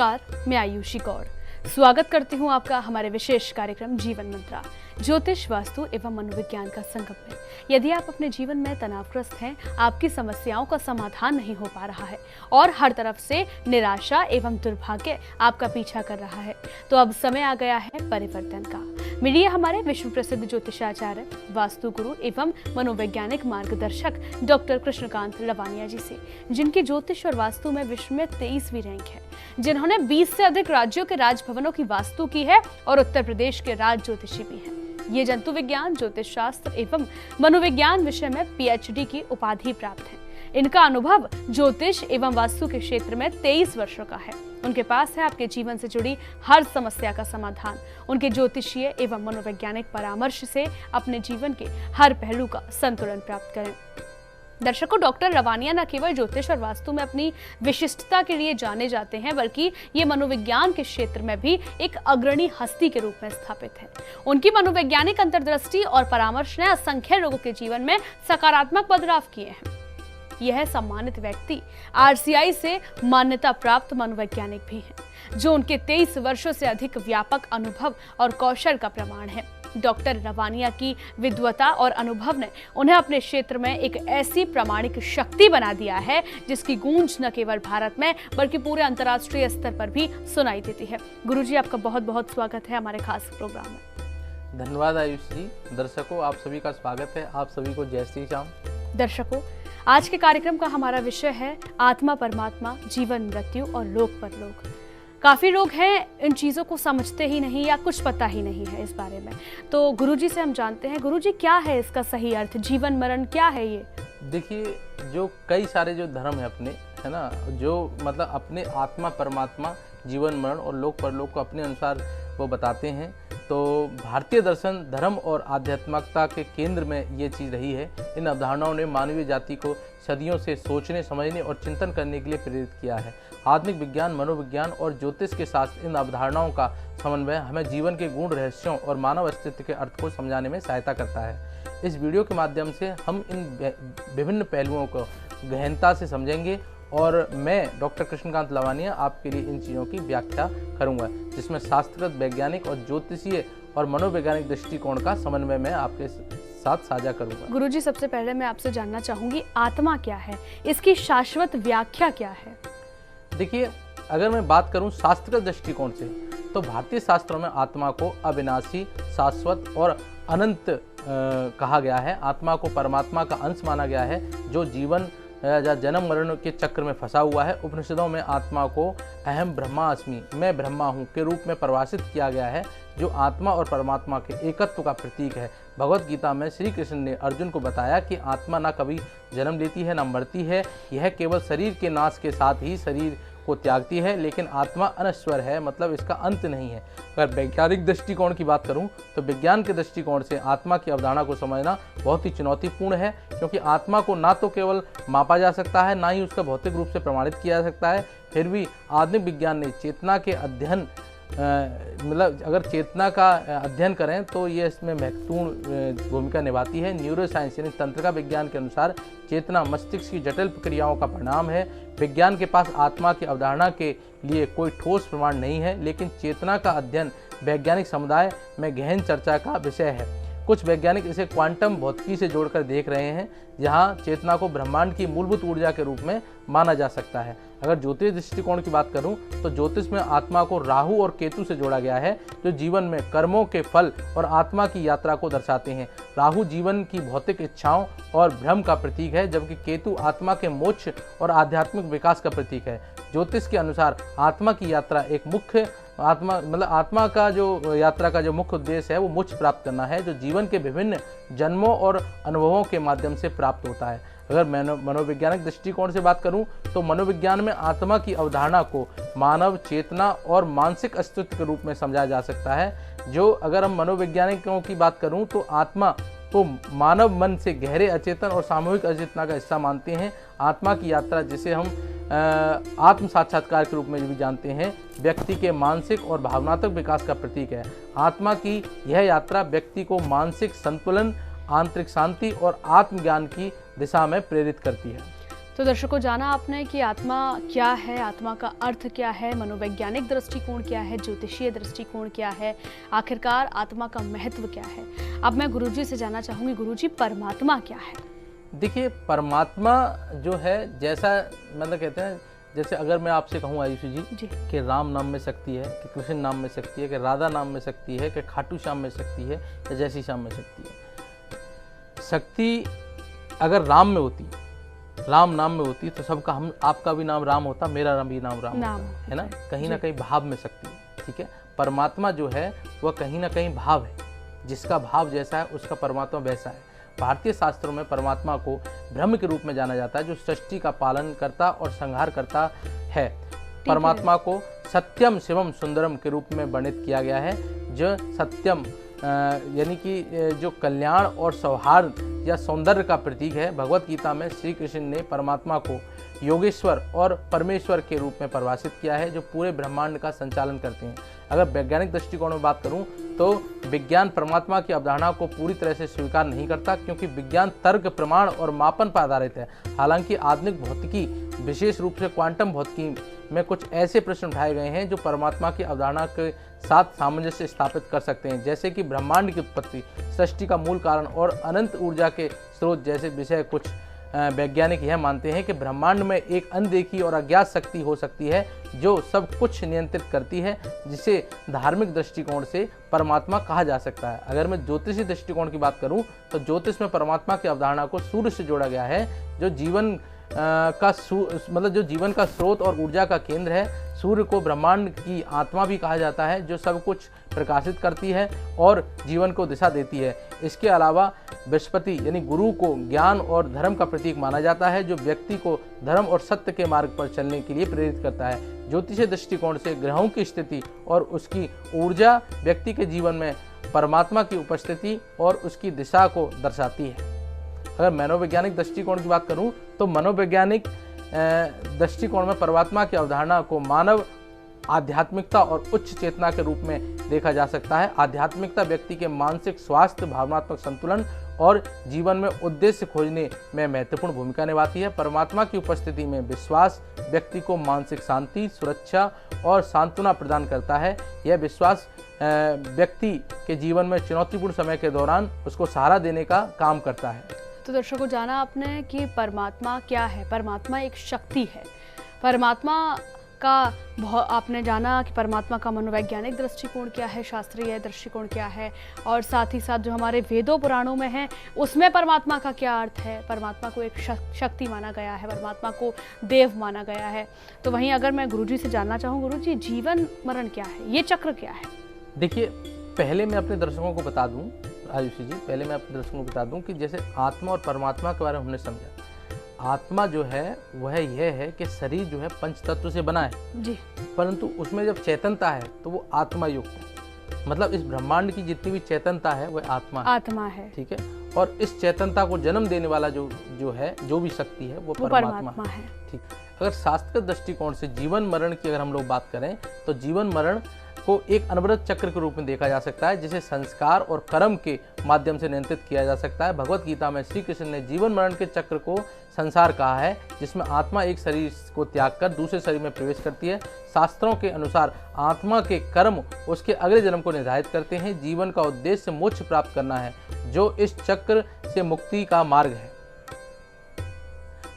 नमस्कार, मैं आयुषी गौड़ स्वागत करती हूं आपका हमारे विशेष कार्यक्रम जीवन मंत्रा ज्योतिष, वास्तु एवं मनोविज्ञान का संगम में। यदि आप अपने जीवन में तनावग्रस्त हैं, आपकी समस्याओं का समाधान नहीं हो पा रहा है और हर तरफ से निराशा एवं दुर्भाग्य आपका पीछा कर रहा है, तो अब समय आ गया है परिवर्तन का। मिलिए हमारे विश्व प्रसिद्ध ज्योतिषाचार्य, वास्तु गुरु एवं मनोवैज्ञानिक मार्गदर्शक डॉक्टर कृष्णकांत लवानिया जी से, जिनकी ज्योतिष और वास्तु में विश्व में 23वीं रैंक है, जिन्होंने 20 से अधिक राज्यों के राजभवनों की वास्तु की है और उत्तर प्रदेश के राज ज्योतिषी भी हैं। ये जंतु विज्ञान, ज्योतिष शास्त्र एवं मनोविज्ञान विषय में PhD की उपाधि प्राप्त है। इनका अनुभव ज्योतिष एवं वास्तु के क्षेत्र में 23 वर्षों का है। उनके पास है आपके जीवन से जुड़ी हर समस्या का समाधान। उनके ज्योतिषीय एवं मनोवैज्ञानिक परामर्श से अपने जीवन के हर पहलू का संतुलन प्राप्त करें। दर्शकों, डॉक्टर लवानिया न केवल ज्योतिष और वास्तु में अपनी विशिष्टता के लिए जाने जाते हैं, बल्कि ये मनोविज्ञान के क्षेत्र में भी एक अग्रणी हस्ती के रूप में स्थापित है। उनकी मनोवैज्ञानिक अंतर्दृष्टि और परामर्श ने असंख्य लोगों के जीवन में सकारात्मक बदलाव किए हैं। यह सम्मानित व्यक्ति RCI से मान्यता प्राप्त मनोवैज्ञानिक भी हैं, जो उनके 23 वर्षों से अधिक व्यापक अनुभव और कौशल का प्रमाण है। डॉक्टर लवानिया की विद्वता और अनुभव ने उन्हें अपने क्षेत्र में एक ऐसी प्रामाणिक शक्ति बना दिया है, जिसकी गूंज न केवल भारत में बल्कि पूरे अंतर्राष्ट्रीय स्तर पर भी सुनाई देती है। गुरुजी, आपका बहुत बहुत स्वागत है हमारे खास प्रोग्राम में। धन्यवाद आयुष जी। दर्शकों, आप सभी का स्वागत है। आप सभी को जय श्री राम। दर्शकों, आज के कार्यक्रम का हमारा विषय है आत्मा परमात्मा, जीवन मृत्यु और लोक परलोक। काफी लोग हैं इन चीजों को समझते ही नहीं या कुछ पता ही नहीं है इस बारे में। तो गुरुजी से हम जानते हैं, गुरुजी क्या है इसका सही अर्थ, जीवन मरण क्या है ये? देखिए, जो कई सारे जो धर्म है अपने, है ना, जो मतलब अपने आत्मा परमात्मा, जीवन मरण और लोक परलोक को अपने अनुसार वो बताते हैं। तो भारतीय दर्शन, धर्म और आध्यात्मिकता के केंद्र में ये चीज़ रही है। इन अवधारणाओं ने मानवीय जाति को सदियों से सोचने, समझने और चिंतन करने के लिए प्रेरित किया है। आधुनिक विज्ञान, मनोविज्ञान और ज्योतिष के साथ इन अवधारणाओं का समन्वय हमें जीवन के गूढ़ रहस्यों और मानव अस्तित्व के अर्थ को समझाने में सहायता करता है। इस वीडियो के माध्यम से हम इन विभिन्न पहलुओं को गहनता से समझेंगे और मैं डॉक्टर कृष्णकांत लवानिया आपके लिए इन चीज़ों की व्याख्या करूंगा, जिसमें शास्त्रगत, वैज्ञानिक और ज्योतिषीय और मनोवैज्ञानिक दृष्टिकोण का समन्वय मैं आपके साथ साझा करूंगा। गुरुजी, सबसे पहले मैं आपसे जानना चाहूंगी, आत्मा क्या है, इसकी शाश्वत व्याख्या क्या है? देखिए, अगर मैं बात करूं शास्त्रगत दृष्टिकोण से, तो भारतीय शास्त्रों में आत्मा को अविनाशी, शाश्वत और अनंत कहा गया है। आत्मा को परमात्मा का अंश माना गया है, जो जीवन या जन्म मरण के चक्र में फंसा हुआ है। उपनिषदों में आत्मा को अहम ब्रह्मास्मि, मैं ब्रह्मा हूँ, के रूप में परिभाषित किया गया है, जो आत्मा और परमात्मा के एकत्व का प्रतीक है। भगवत गीता में श्री कृष्ण ने अर्जुन को बताया कि आत्मा ना कभी जन्म लेती है, ना मरती है। यह केवल शरीर के नाश के साथ ही शरीर को त्यागती है, लेकिन आत्मा अनश्वर है, मतलब इसका अंत नहीं है। अगर वैज्ञानिक दृष्टिकोण की बात करूं, तो विज्ञान के दृष्टिकोण से आत्मा की अवधारणा को समझना बहुत ही चुनौतीपूर्ण है, क्योंकि आत्मा को ना तो केवल मापा जा सकता है, ना ही उसका भौतिक रूप से प्रमाणित किया जा सकता है। फिर भी आधुनिक विज्ञान ने चेतना के अध्ययन, मतलब अगर चेतना का अध्ययन करें तो ये इसमें महत्वपूर्ण भूमिका निभाती है। न्यूरोसाइंस यानी तंत्रिका विज्ञान के अनुसार चेतना मस्तिष्क की जटिल प्रक्रियाओं का परिणाम है। विज्ञान के पास आत्मा की अवधारणा के लिए कोई ठोस प्रमाण नहीं है, लेकिन चेतना का अध्ययन वैज्ञानिक समुदाय में गहन चर्चा का विषय है। कुछ वैज्ञानिक इसे क्वांटम भौतिकी से जोड़कर देख रहे हैं, जहां चेतना को ब्रह्मांड की मूलभूत ऊर्जा के रूप में माना जा सकता है। अगर ज्योतिष दृष्टिकोण की बात करूं, तो ज्योतिष में आत्मा को राहु और केतु से जोड़ा गया है, जो जीवन में कर्मों के फल और आत्मा की यात्रा को दर्शाते हैं। राहु जीवन की भौतिक इच्छाओं और भ्रम का प्रतीक है, जबकि केतु आत्मा के मोक्ष और आध्यात्मिक विकास का प्रतीक है। ज्योतिष के अनुसार आत्मा की यात्रा एक मुख्य आत्मा का जो यात्रा का जो मुख्य उद्देश्य है, वो मोक्ष प्राप्त करना है, जो जीवन के विभिन्न जन्मों और अनुभवों के माध्यम से प्राप्त होता है। अगर मनोवैज्ञानिक दृष्टिकोण से बात करूं, तो मनोविज्ञान में आत्मा की अवधारणा को मानव चेतना और मानसिक अस्तित्व के रूप में समझा जा सकता है। जो अगर हम मनोवैज्ञानिकों की बात करूं, तो आत्मा को मानव मन से गहरे अचेतन और सामूहिक अचेतना का हिस्सा मानते हैं। आत्मा की यात्रा, जिसे हम आत्म साक्षात्कार के रूप में भी जानते हैं, व्यक्ति के मानसिक और भावनात्मक विकास का प्रतीक है। आत्मा की यह यात्रा व्यक्ति को मानसिक संतुलन, आंतरिक शांति और आत्मज्ञान की दिशा में प्रेरित करती है। तो दर्शकों, जाना आपने कि आत्मा क्या है, आत्मा का अर्थ क्या है, मनोवैज्ञानिक दृष्टिकोण क्या है, ज्योतिषीय दृष्टिकोण क्या है, आखिरकार आत्मा का महत्व क्या है। अब मैं गुरुजी से जानना चाहूंगी, गुरुजी परमात्मा क्या है? देखिए, परमात्मा जो है, जैसा मतलब कहते हैं, जैसे अगर मैं आपसे कहूँ आयुषी जी कि राम नाम में शक्ति है, कि कृष्ण नाम में शक्ति है, कि राधा नाम में शक्ति है, कि खाटू श्याम में शक्ति है, या जैसी श्याम में शक्ति है। शक्ति अगर राम में होती, राम नाम में होती, तो सबका हम आपका भी नाम राम होता, मेरा भी नाम राम होता, है ना। कहीं ना कहीं भाव में शक्ति है, ठीक है। परमात्मा जो है वह कहीं ना कहीं भाव है, जिसका भाव जैसा है उसका परमात्मा वैसा है। भारतीय शास्त्रों में परमात्मा को ब्रह्म के रूप में जाना जाता है, जो सृष्टि का पालन करता और संहार करता है। परमात्मा को सत्यम शिवम सुंदरम के रूप में वर्णित किया गया है, जो सत्यम यानी कि जो कल्याण और सौहार्द या सौंदर्य का प्रतीक है। भगवत गीता में श्री कृष्ण ने परमात्मा को योगेश्वर और परमेश्वर के रूप में परिभाषित किया है, जो पूरे ब्रह्मांड का संचालन करते हैं। अगर वैज्ञानिक दृष्टिकोण में बात करूं तो विज्ञान परमात्मा की अवधारणा को पूरी तरह से स्वीकार नहीं करता, क्योंकि विज्ञान तर्क, प्रमाण और मापन पर आधारित है। हालांकि आधुनिक भौतिकी, विशेष रूप से क्वांटम भौतिकी में कुछ ऐसे प्रश्न उठाए गए हैं जो परमात्मा की अवधारणा के साथ सामंजस्य स्थापित कर सकते हैं, जैसे कि ब्रह्मांड की उत्पत्ति, सृष्टि का मूल कारण और अनंत ऊर्जा के स्रोत जैसे विषय। कुछ वैज्ञानिक यह मानते हैं कि ब्रह्मांड में एक अनदेखी और अज्ञात शक्ति हो सकती है जो सब कुछ नियंत्रित करती है, जिसे धार्मिक दृष्टिकोण से परमात्मा कहा जा सकता है। अगर मैं ज्योतिषी दृष्टिकोण की बात करूं तो ज्योतिष में परमात्मा की अवधारणा को सूर्य से जोड़ा गया है, जो जीवन जो जीवन का स्रोत और ऊर्जा का केंद्र है। सूर्य को ब्रह्मांड की आत्मा भी कहा जाता है, जो सब कुछ प्रकाशित करती है और जीवन को दिशा देती है। इसके अलावा बृहस्पति यानी गुरु को ज्ञान और धर्म का प्रतीक माना जाता है, जो व्यक्ति को धर्म और सत्य के मार्ग पर चलने के लिए प्रेरित करता है। ज्योतिषीय दृष्टिकोण से ग्रहों की स्थिति और उसकी ऊर्जा व्यक्ति के जीवन में परमात्मा की उपस्थिति और उसकी दिशा को दर्शाती है। अगर मनोवैज्ञानिक दृष्टिकोण की बात करूं तो मनोवैज्ञानिक दृष्टिकोण में परमात्मा की अवधारणा को मानव आध्यात्मिकता और उच्च चेतना के रूप में देखा जा सकता है। आध्यात्मिकता व्यक्ति के मानसिक स्वास्थ्य, भावनात्मक संतुलन और जीवन में उद्देश्य खोजने में महत्वपूर्ण भूमिका निभाती है। परमात्मा की उपस्थिति में विश्वास व्यक्ति को मानसिक शांति, सुरक्षा और सांत्वना प्रदान करता है। यह विश्वास व्यक्ति के जीवन में चुनौतीपूर्ण समय के दौरान उसको सहारा देने का काम करता है। तो दर्शकों, जाना आपने कि परमात्मा क्या है। परमात्मा एक शक्ति है। परमात्मा का आपने जाना कि परमात्मा का मनोवैज्ञानिक दृष्टिकोण क्या है, शास्त्रीय दृष्टिकोण क्या है, और साथ ही साथ जो हमारे वेदों पुराणों में है उसमें परमात्मा का क्या अर्थ है। परमात्मा को एक शक्ति माना गया है, परमात्मा को देव माना गया है। तो वहीं अगर मैं गुरुजी से जानना चाहूँ, गुरुजी जीवन मरण क्या है, ये चक्र क्या है? देखिए, पहले मैं अपने दर्शकों को बता दूं, आयुषी जी, पहले मैं अपने दर्शकों को बता दूं कि जैसे आत्मा और परमात्मा के बारे में हमने समझा। आत्मा जो है वह यह है कि शरीर जो है पंच तत्व से बना है जी, परंतु उसमें जब चेतनता है तो वो आत्मा युक्त है। मतलब इस ब्रह्मांड की जितनी भी चेतनता है वह आत्मा है, ठीक है। और इस चेतनता को जन्म देने वाला जो है, जो भी शक्ति है वो परमात्मा है, ठीक। अगर शास्त्र दृष्टिकोण से जीवन मरण की अगर हम लोग बात करें तो जीवन मरण को एक अनवरत चक्र के रूप में देखा जा सकता है, जिसे संस्कार और कर्म के माध्यम से नियंत्रित किया जा सकता है। भगवत गीता में श्री कृष्ण ने जीवन मरण के चक्र को संसार कहा है, जिसमें आत्मा एक शरीर को त्याग कर दूसरे शरीर में प्रवेश करती है। शास्त्रों के अनुसार आत्मा के कर्म उसके अगले जन्म को निर्धारित करते हैं। जीवन का उद्देश्य मोक्ष प्राप्त करना है, जो इस चक्र से मुक्ति का मार्ग है।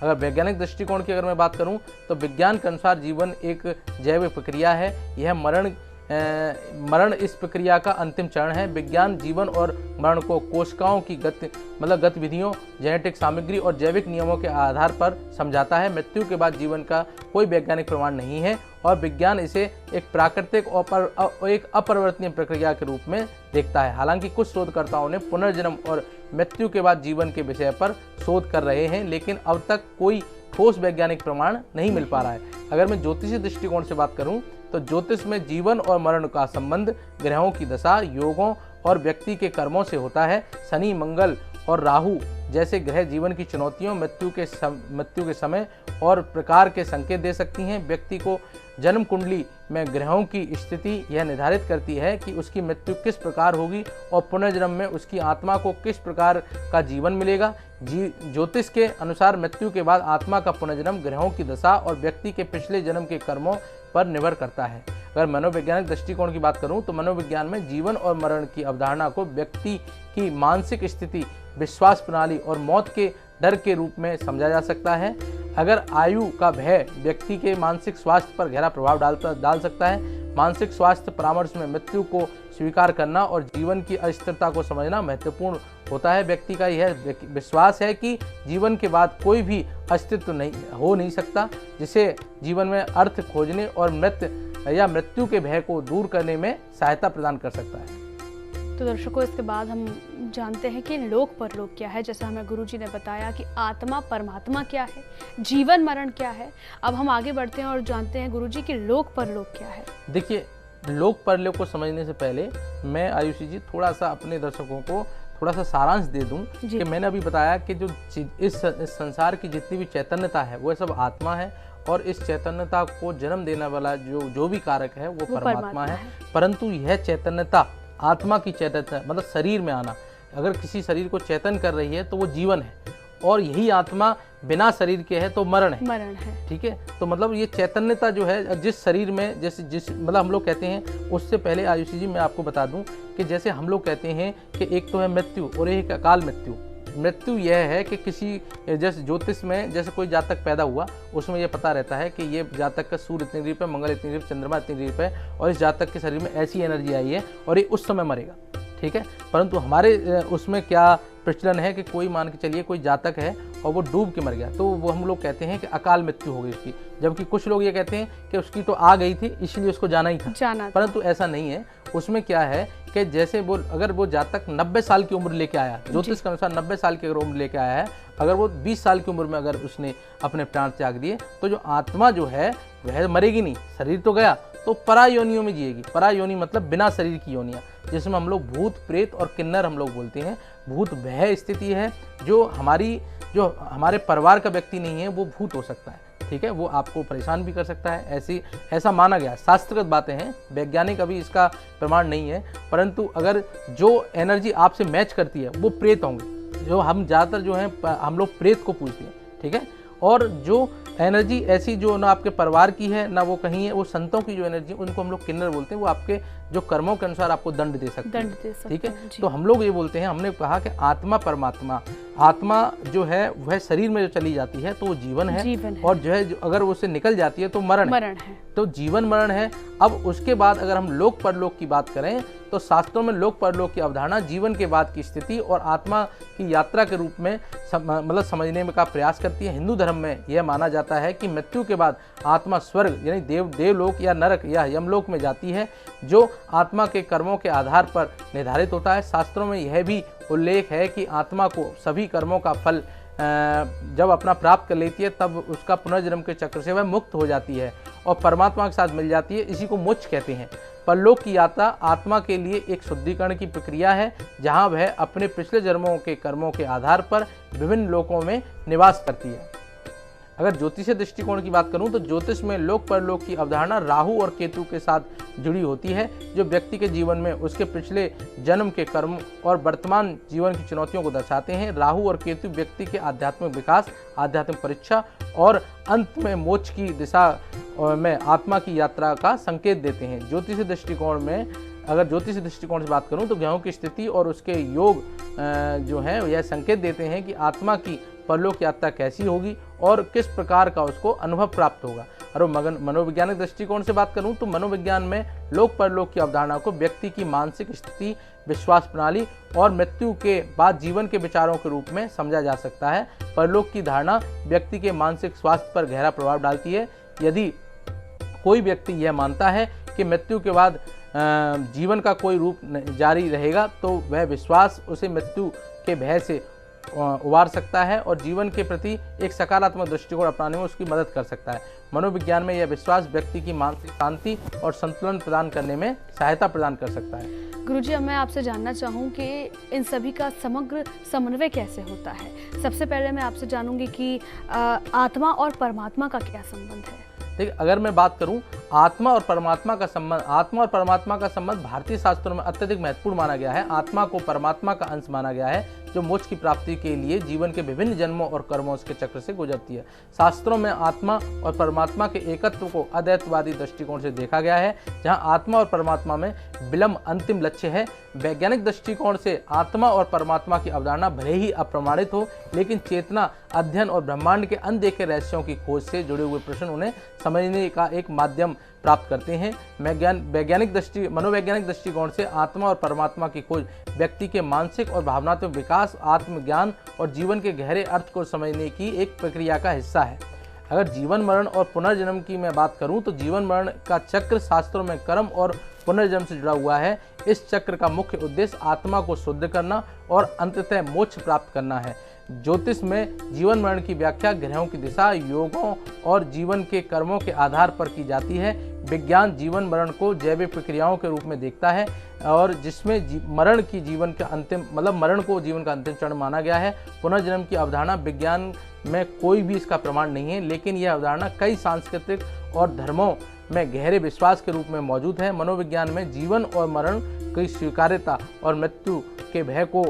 अगर वैज्ञानिक दृष्टिकोण की अगर मैं बात करूं तो विज्ञान के अनुसार जीवन एक जैविक प्रक्रिया है। यह मरण इस प्रक्रिया का अंतिम चरण है। विज्ञान जीवन और मरण को कोशिकाओं की गतिविधियों, जेनेटिक सामग्री और जैविक नियमों के आधार पर समझाता है। मृत्यु के बाद जीवन का कोई वैज्ञानिक प्रमाण नहीं है और विज्ञान इसे एक प्राकृतिक और एक अपरिवर्तनीय प्रक्रिया के रूप में देखता है। हालांकि कुछ शोधकर्ताओं ने पुनर्जन्म और मृत्यु के बाद जीवन के विषय पर शोध कर रहे हैं, लेकिन अब तक कोई ठोस वैज्ञानिक प्रमाण नहीं मिल पा रहा है। अगर मैं ज्योतिषी दृष्टिकोण से बात करूं तो ज्योतिष में जीवन और मरण का संबंध ग्रहों की दशा, योगों और व्यक्ति के कर्मों से होता है। शनि, मंगल और राहु जैसे ग्रह जीवन की चुनौतियों, मृत्यु के समय और प्रकार के संकेत दे सकती हैं। व्यक्ति को जन्म कुंडली में ग्रहों की स्थिति यह निर्धारित करती है कि उसकी मृत्यु किस प्रकार होगी और पुनर्जन्म में उसकी आत्मा को किस प्रकार का जीवन मिलेगा। ज्योतिष के अनुसार मृत्यु के बाद आत्मा का पुनर्जन्म ग्रहों की दशा और व्यक्ति के पिछले जन्म के कर्मों पर निर्भर करता है। अगर मनोवैज्ञानिक दृष्टिकोण की बात करूं तो मनोविज्ञान में जीवन और मरण की अवधारणा को व्यक्ति की मानसिक स्थिति, विश्वास प्रणाली और मौत के डर के रूप में समझा जा सकता है। अगर आयु का भय व्यक्ति के मानसिक स्वास्थ्य पर गहरा प्रभाव डाल सकता है। मानसिक स्वास्थ्य परामर्श में मृत्यु को स्वीकार करना और जीवन की अस्थिरता को समझना महत्वपूर्ण होता है। व्यक्ति का यह विश्वास है कि जीवन के बाद कोई भी अस्तित्व नहीं सकता, जिसे जीवन में अर्थ खोजने और मृत्यु के भय को दूर करने में सहायता प्रदान कर सकता है। तो दर्शकों, इसके बाद हम जानते हैं कि लोक परलोक क्या है। जैसा हमें गुरुजी ने बताया कि आत्मा परमात्मा क्या है, जीवन मरण क्या है। अब हम आगे बढ़ते हैं और जानते हैं गुरुजी कि लोक परलोक क्या है। देखिए, लोक परलोक को समझने से पहले मैं आयुषी जी थोड़ा सा अपने दर्शकों को थोड़ा सा सारांश दे दूं कि मैंने अभी बताया कि जो इस संसार की जितनी भी चैतन्यता है वह सब आत्मा है और इस चैतन्यता को जन्म देने वाला जो भी कारक है वो परमात्मा है। परंतु यह चैतन्यता, आत्मा की चैतन्यता मतलब शरीर में आना, अगर किसी शरीर को चेतन कर रही है तो वो जीवन है, और यही आत्मा बिना शरीर के है तो मरण है। ठीक है, तो मतलब ये चैतन्यता जो है जिस शरीर में जिस मतलब हम लोग कहते हैं, उससे पहले आयुषी जी मैं आपको बता दूं कि जैसे हम लोग कहते हैं कि एक तो है मृत्यु और एक अकाल मृत्यु। मृत्यु यह है कि किसी जैसे ज्योतिष में जैसे कोई जातक पैदा हुआ, उसमें यह पता रहता है कि ये जातक का सूर्य इतनी डिग्री पे, मंगल इतनी डिग्री पे, चंद्रमा इतनी डिग्री पे, और इस जातक के शरीर में ऐसी एनर्जी आई है और ये उस समय मरेगा। ठीक है, परंतु हमारे उसमें क्या प्रचलन है कि कोई मान के चलिए कोई जातक है और वो डूब के मर गया, तो वो हम लोग कहते हैं कि अकाल मृत्यु हो गई उसकी। जबकि कुछ लोग ये कहते हैं कि उसकी तो आ गई थी इसलिए उसको जाना ही था। परंतु ऐसा नहीं है। उसमें क्या है कि जैसे वो अगर वो जातक 90 साल की उम्र लेके आया, ज्योतिष के अनुसार 90 साल की अगर उम्र लेके आया है, अगर वो 20 साल की उम्र में अगर उसने अपने प्राण त्याग दिए, तो जो आत्मा जो है वह मरेगी नहीं, शरीर तो गया, तो परा योनियों में जिएगी। परा योनि मतलब बिना शरीर की योनियाँ, जिसमें हम लोग भूत, प्रेत और किन्नर हम लोग बोलते हैं। भूत वह स्थिति है जो हमारे परिवार का व्यक्ति नहीं है, वो भूत हो सकता है। ठीक है, वो आपको परेशान भी कर सकता है, ऐसा माना गया। शास्त्रगत बातें हैं, वैज्ञानिक अभी इसका प्रमाण नहीं है, परंतु अगर जो एनर्जी आपसे मैच करती है वो प्रेत होंगे। जो हम ज़्यादातर जो है हम लोग प्रेत को पूछते हैं। ठीक है, और जो एनर्जी ऐसी जो ना आपके परिवार की है ना वो कहीं है, वो संतों की जो एनर्जी उनको हम लोग किन्नर बोलते हैं। वो आपके जो कर्मों के अनुसार आपको दंड दे सकते हैं। ठीक है, तो हम लोग ये बोलते हैं, हमने कहा कि आत्मा परमात्मा, आत्मा जो है वह शरीर में जो चली जाती है तो वो जीवन है, और जो है अगर उससे निकल जाती है तो मरण है। तो जीवन मरण है। अब उसके बाद अगर हम लोक परलोक की बात करें तो शास्त्रों में लोक परलोक की अवधारणा जीवन के बाद की स्थिति और आत्मा की यात्रा के रूप में मतलब समझने का प्रयास करती है। हिंदू धर्म में यह माना जाता है कि मृत्यु के बाद आत्मा स्वर्ग यानी देवलोक या नरक या यमलोक में जाती है, जो आत्मा के कर्मों के आधार पर निर्धारित होता है। शास्त्रों में यह भी उल्लेख है कि आत्मा को सभी कर्मों का फल जब अपना प्राप्त कर लेती है तब उसका पुनर्जन्म के चक्र से वह मुक्त हो जाती है और परमात्मा के साथ मिल जाती है। इसी को मोक्ष कहते हैं। परलोक की यात्रा आत्मा के लिए एक शुद्धिकरण की प्रक्रिया है, जहां वह अपने पिछले जन्मों के कर्मों के आधार पर विभिन्न लोकों में निवास करती है। अगर ज्योतिषीय दृष्टिकोण की बात करूं तो ज्योतिष में लोक परलोक की अवधारणा राहु और केतु के साथ जुड़ी होती है, जो व्यक्ति के जीवन में उसके पिछले जन्म के कर्म और वर्तमान जीवन की चुनौतियों को दर्शाते हैं। राहु और केतु व्यक्ति के आध्यात्मिक विकास, आध्यात्मिक परीक्षा और अंत में मोक्ष की दिशा में आत्मा की यात्रा का संकेत देते हैं। ज्योतिषीय दृष्टिकोण में अगर ज्योतिषीय दृष्टिकोण से बात करूं तो ग्रहों की स्थिति और उसके योग जो है यह संकेत देते हैं कि आत्मा की परलोक यात्रा कैसी होगी और किस प्रकार का उसको अनुभव प्राप्त होगा। और मनोवैज्ञानिक दृष्टिकोण से बात करूं तो मनोविज्ञान में लोक परलोक की अवधारणा को व्यक्ति की मानसिक स्थिति, विश्वास प्रणाली और मृत्यु के बाद जीवन के विचारों के रूप में समझा जा सकता है। परलोक की धारणा व्यक्ति के मानसिक स्वास्थ्य पर गहरा प्रभाव डालती है। यदि कोई व्यक्ति यह मानता है कि मृत्यु के बाद जीवन का कोई रूप जारी रहेगा तो वह विश्वास उसे मृत्यु के भय से उबार सकता है और जीवन के प्रति एक सकारात्मक दृष्टिकोण अपनाने में उसकी मदद कर सकता है। मनोविज्ञान में यह विश्वास व्यक्ति की मानसिक शांति और संतुलन प्रदान करने में सहायता प्रदान कर सकता है। गुरुजी, अब मैं आपसे जानना चाहूँ कि इन सभी का समग्र समन्वय कैसे होता है। सबसे पहले मैं आपसे जानूंगी कि आत्मा और परमात्मा का क्या संबंध है। देखिए, अगर मैं बात करूं आत्मा और परमात्मा का संबंध भारतीय शास्त्रों में अत्यधिक महत्वपूर्ण माना गया है। आत्मा को परमात्मा का अंश माना गया है जो मोक्ष की प्राप्ति के लिए जीवन के विभिन्न जन्मों और कर्मों के चक्र से गुजरती है। शास्त्रों में आत्मा और परमात्मा के एकत्व को अद्वैतवादी दृष्टिकोण से देखा गया है, जहां आत्मा और परमात्मा में विलंब अंतिम लक्ष्य है। वैज्ञानिक दृष्टिकोण से आत्मा और परमात्मा की अवधारणा भले ही अप्रमाणित हो, लेकिन चेतना अध्ययन और ब्रह्मांड के अनदेखे रहस्यों की खोज से जुड़े हुए प्रश्न उन्हें समझने का एक माध्यम प्राप्त करते हैं। मनोवैज्ञानिक दृष्टिकोण से आत्मा और परमात्मा की खोज व्यक्ति के मानसिक और भावनात्मक विकास, आत्मज्ञान और जीवन के गहरे अर्थ को समझने की एक प्रक्रिया का हिस्सा है। अगर जीवन मरण और पुनर्जन्म की मैं बात करूं तो जीवन मरण का चक्र शास्त्रों में कर्म और पुनर्जन्म से जुड़ा हुआ है। इस चक्र का मुख्य उद्देश्य आत्मा को शुद्ध करना और अंततः मोक्ष प्राप्त करना है। ज्योतिष में जीवन मरण की व्याख्या ग्रहों की दिशा, योगों और जीवन के कर्मों के आधार पर की जाती है। विज्ञान जीवन मरण को जैविक प्रक्रियाओं के रूप में देखता है और जिसमें मरण को जीवन का अंतिम चरण माना गया है। पुनर्जन्म की अवधारणा विज्ञान में कोई भी इसका प्रमाण नहीं है, लेकिन यह अवधारणा कई सांस्कृतिक और धर्मों में गहरे विश्वास के रूप में मौजूद है। मनोविज्ञान में जीवन और मरण की स्वीकार्यता और मृत्यु के भय को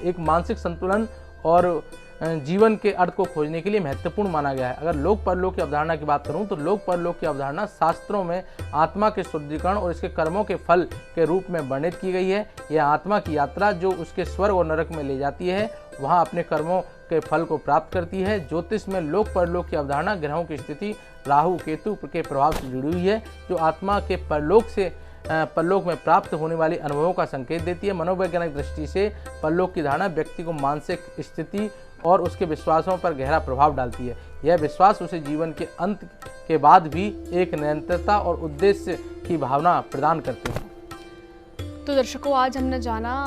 एक मानसिक संतुलन और जीवन के अर्थ को खोजने के लिए महत्वपूर्ण माना गया है। अगर लोक परलोक की अवधारणा की बात करूं तो लोक परलोक की अवधारणा शास्त्रों में आत्मा के शुद्धिकरण और इसके कर्मों के फल के रूप में वर्णित की गई है। यह आत्मा की यात्रा जो उसके स्वर्ग और नरक में ले जाती है, वहां अपने कर्मों के फल को प्राप्त करती है। ज्योतिष में लोक परलोक की अवधारणा ग्रहों की स्थिति, राहु केतु के प्रभाव से जुड़ी हुई है, जो आत्मा के परलोक में प्राप्त होने वाली अनुभवों का संकेत देती है। मनोवैज्ञानिक दृष्टि से परलोक की धारणा व्यक्ति को मानसिक स्थिति और उसके विश्वासों पर गहरा प्रभाव डालती है। यह विश्वास उसे जीवन के अंत के बाद भी एक निरंतरता और उद्देश्य की भावना प्रदान करते हैं। तो दर्शकों, आज हमने जाना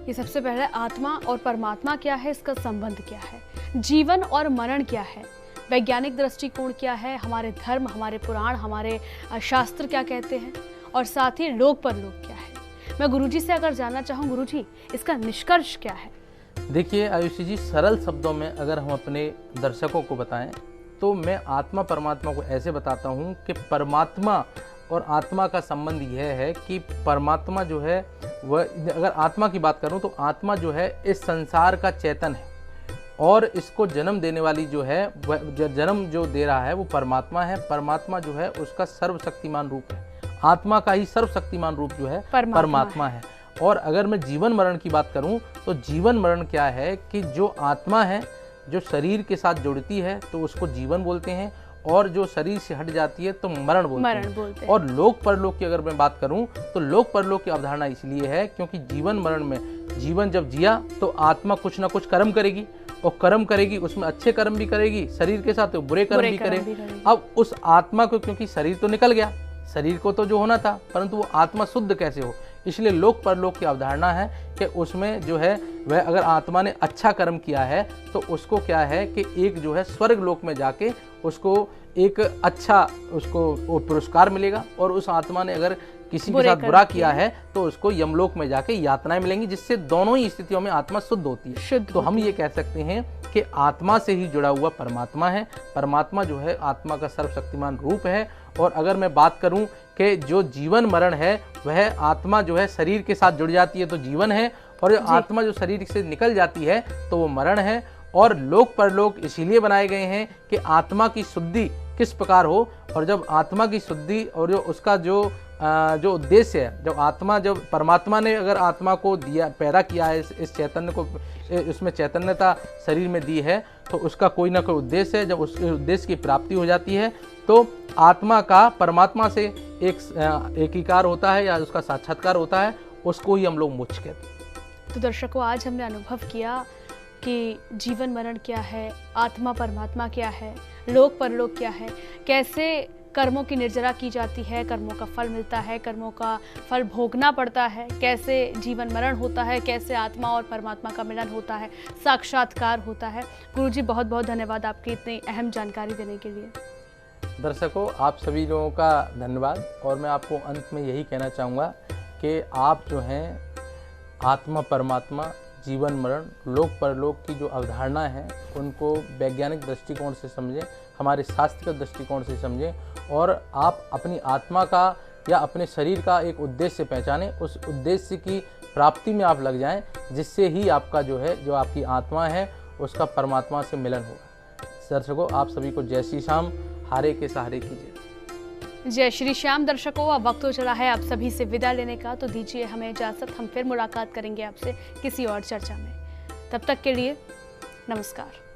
कि सबसे पहले आत्मा और परमात्मा क्या है, इसका संबंध क्या है, जीवन और मरण क्या है, वैज्ञानिक दृष्टिकोण क्या है, हमारे धर्म, हमारे पुराण, हमारे शास्त्र क्या कहते हैं, और साथ ही लोक परलोक क्या है। मैं गुरुजी से अगर जानना चाहूँ, गुरुजी इसका निष्कर्ष क्या है? देखिए आयुषी जी, सरल शब्दों में अगर हम अपने दर्शकों को बताएं तो मैं आत्मा परमात्मा को ऐसे बताता हूं कि परमात्मा और आत्मा का संबंध यह है कि परमात्मा जो है वह, अगर आत्मा की बात करूं तो आत्मा जो है इस संसार का चेतन है और इसको जन्म देने वाली जो है वह जन्म जो दे रहा है वो परमात्मा है। परमात्मा जो है उसका सर्वशक्तिमान रूप है। आत्मा का ही सर्वशक्तिमान रूप जो है परमात्मा है। और अगर मैं जीवन मरण की बात करूं तो जीवन मरण क्या है कि जो आत्मा है जो शरीर के साथ जुड़ती है तो उसको जीवन बोलते हैं, और जो शरीर से हट जाती है तो मरण बोलते हैं। और लोक परलोक की अगर मैं बात करूं तो लोक परलोक की अवधारणा इसलिए है क्योंकि जीवन मरण में जीवन जब जिया तो आत्मा कुछ ना कुछ कर्म करेगी, और कर्म करेगी, उसमें अच्छे कर्म भी करेगी, शरीर के साथ तो बुरे कर्म भी करेगी। अब उस आत्मा को, क्योंकि शरीर तो निकल गया, शरीर को तो जो होना था, परंतु वो आत्मा शुद्ध कैसे हो, इसलिए लोक परलोक की अवधारणा है कि उसमें जो है वह अगर आत्मा ने अच्छा कर्म किया है तो उसको क्या है कि एक जो है स्वर्ग लोक में जाके उसको एक अच्छा उसको पुरस्कार मिलेगा, और उस आत्मा ने अगर किसी के साथ बुरा किया है तो उसको यमलोक में जाके यातनाएं मिलेंगी, जिससे दोनों ही स्थितियों में आत्मा शुद्ध होती है। तो हम ये कह सकते हैं कि आत्मा से ही जुड़ा हुआ परमात्मा है। परमात्मा जो है आत्मा का सर्वशक्तिमान रूप है। और अगर मैं बात करूं कि जो जीवन मरण है वह आत्मा जो है शरीर के साथ जुड़ जाती है तो जीवन है, और आत्मा जो शरीर से निकल जाती है तो वो मरण है। और लोक परलोक इसीलिए बनाए गए हैं कि आत्मा की शुद्धि किस प्रकार हो, और जब आत्मा की शुद्धि और जो उसका जो उद्देश्य है, जब परमात्मा ने अगर आत्मा को दिया, पैदा किया है, इस चैतन्य को, इसमें चैतन्यता शरीर में दी है, तो उसका कोई ना कोई उद्देश्य है। जब उस उद्देश्य की प्राप्ति हो जाती है तो आत्मा का परमात्मा से एक एकीकार होता है या उसका साक्षात्कार होता है, उसको ही हम लोग मोक्ष कहते हैं। तो दर्शकों, आज हमने अनुभव किया कि जीवन मरण क्या है, आत्मा परमात्मा क्या है, लोक परलोक क्या है, कैसे कर्मों की निर्जरा की जाती है, कर्मों का फल मिलता है, कर्मों का फल भोगना पड़ता है, कैसे जीवन मरण होता है, कैसे आत्मा और परमात्मा का मिलन होता है, साक्षात्कार होता है। गुरुजी बहुत बहुत धन्यवाद आपकी इतनी अहम जानकारी देने के लिए। दर्शकों, आप सभी लोगों का धन्यवाद। और मैं आपको अंत में यही कहना चाहूँगा कि आप जो हैं आत्मा परमात्मा, जीवन मरण, लोक परलोक की जो अवधारणा है उनको वैज्ञानिक दृष्टिकोण से समझें, हमारे शास्त्र के दृष्टिकोण से समझें और आप अपनी आत्मा का या अपने शरीर का एक उद्देश्य पहचानें, उस उद्देश्य की प्राप्ति में आप लग जाएं, जिससे ही आपका जो है, जो आपकी आत्मा है उसका परमात्मा से मिलन होगा। दर्शकों, आप सभी को जय श्री श्याम, हारे के सहारे कीजिए। जय श्री श्याम। दर्शकों, अब वक्त हो चला है आप सभी से विदा लेने का, तो दीजिए हमें इजाजत। हम फिर मुलाकात करेंगे आपसे किसी और चर्चा में। तब तक के लिए नमस्कार।